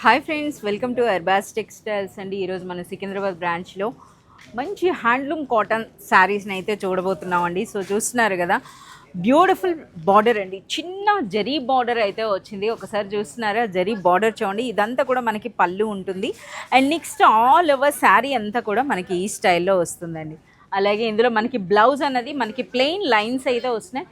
Hi friends, welcome to Arbaz textiles అండి. ఈరోజు మన సికింద్రాబాద్ బ్రాంచ్లో మంచి హ్యాండ్లూమ్ కాటన్ శారీస్ని అయితే చూడబోతున్నామండి. సో చూస్తున్నారు కదా, బ్యూటిఫుల్ బార్డర్ అండి, చిన్న జరీ బార్డర్ అయితే వచ్చింది. ఒకసారి చూస్తున్నారా, జరీ బార్డర్ చూడండి. ఇదంతా కూడా మనకి పళ్ళు ఉంటుంది. And next all over sari అంతా కూడా మనకి ఈ స్టైల్లో వస్తుందండి. అలాగే ఇందులో మనకి బ్లౌజ్ అన్నది మనకి ప్లెయిన్ లైన్స్ అయితే వస్తున్నాయి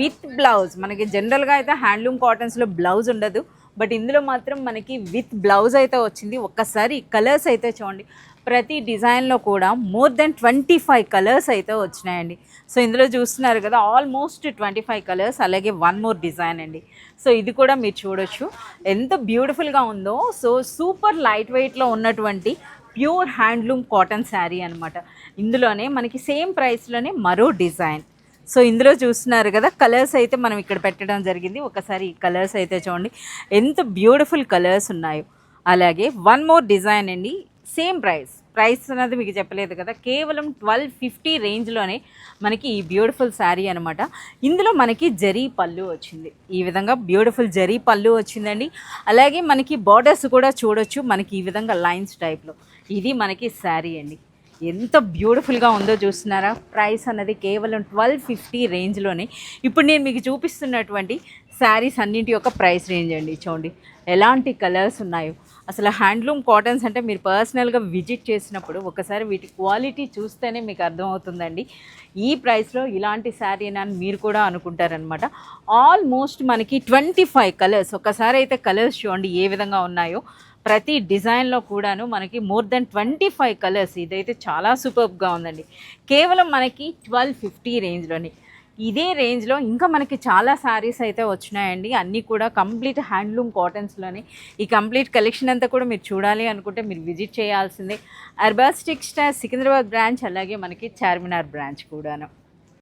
విత్ బ్లౌజ్. మనకి జనరల్గా అయితే హ్యాండ్లూమ్ కాటన్స్లో బ్లౌజ్ ఉండదు, బట్ ఇందులో మాత్రం మనకి విత్ బ్లౌజ్ అయితే వచ్చింది. ఒక్కసారి కలర్స్ అయితే చూడండి, ప్రతి డిజైన్లో కూడా మోర్ దెన్ 25 కలర్స్ అయితే వచ్చినాయండి. సో ఇందులో చూస్తున్నారు కదా, ఆల్మోస్ట్ 25 కలర్స్, అలాగే వన్ మోర్ డిజైన్ అండి. సో ఇది కూడా మీరు చూడొచ్చు ఎంత బ్యూటిఫుల్గా ఉందో. సో సూపర్ లైట్ వెయిట్లో ఉన్నటువంటి ప్యూర్ హ్యాండ్లూమ్ కాటన్ శారీ అనమాట. ఇందులోనే మనకి సేమ్ ప్రైస్లోనే మరో డిజైన్. సో ఇందులో చూస్తున్నారు కదా, కలర్స్ అయితే మనం ఇక్కడ పెట్టడం జరిగింది. ఒకసారి ఈ కలర్స్ అయితే చూడండి, ఎంత బ్యూటిఫుల్ కలర్స్ ఉన్నాయో. అలాగే వన్ మోర్ డిజైన్ అండి, సేమ్ ప్రైస్ అనేది మీకు చెప్పలేదు కదా, కేవలం 1250 రేంజ్లోనే మనకి ఈ బ్యూటిఫుల్ శారీ అనమాట. ఇందులో మనకి జరీ పళ్ళు వచ్చింది, ఈ విధంగా బ్యూటిఫుల్ జరీ పళ్ళు వచ్చిందండి. అలాగే మనకి బార్డర్స్ కూడా చూడొచ్చు, మనకి ఈ విధంగా లైన్స్ టైప్లో. ఇది మనకి శారీ అండి, ఎంత బ్యూటిఫుల్గా ఉందో చూస్తున్నారా. ప్రైస్ అన్నది కేవలం 1250 రేంజ్లోనే. ఇప్పుడు నేను మీకు చూపిస్తున్నటువంటి శారీస్ అన్నింటి యొక్క ప్రైస్ రేంజ్ అండి. చూడండి ఎలాంటి కలర్స్ ఉన్నాయో. అసలు హ్యాండ్లూమ్ కాటన్స్ అంటే మీరు పర్సనల్గా విజిట్ చేసినప్పుడు ఒకసారి వీటి క్వాలిటీ చూస్తేనే మీకు అర్థమవుతుందండి. ఈ ప్రైస్లో ఇలాంటి శారీ అని మీరు కూడా అనుకుంటారనమాట. ఆల్మోస్ట్ మనకి 25 కలర్స్. ఒకసారి అయితే కలర్స్ చూడండి ఏ విధంగా ఉన్నాయో. ప్రతి డిజైన్లో కూడాను మనకి మోర్ దెన్ 25 కలర్స్. ఇదైతే చాలా సూపర్గా ఉందండి. కేవలం మనకి 1250 రేంజ్లోని. ఇదే రేంజ్లో ఇంకా మనకి చాలా శారీస్ అయితే వచ్చినాయండి. అన్నీ కూడా కంప్లీట్ హ్యాండ్లూమ్ కాటన్స్లోనే. ఈ కంప్లీట్ కలెక్షన్ అంతా కూడా మీరు చూడాలి అనుకుంటే మీరు విజిట్ చేయాల్సిందే అర్బాస్ టెక్స్టైల్స్ సికింద్రాబాద్ బ్రాంచ్, అలాగే మనకి చార్మినార్ బ్రాంచ్ కూడాను.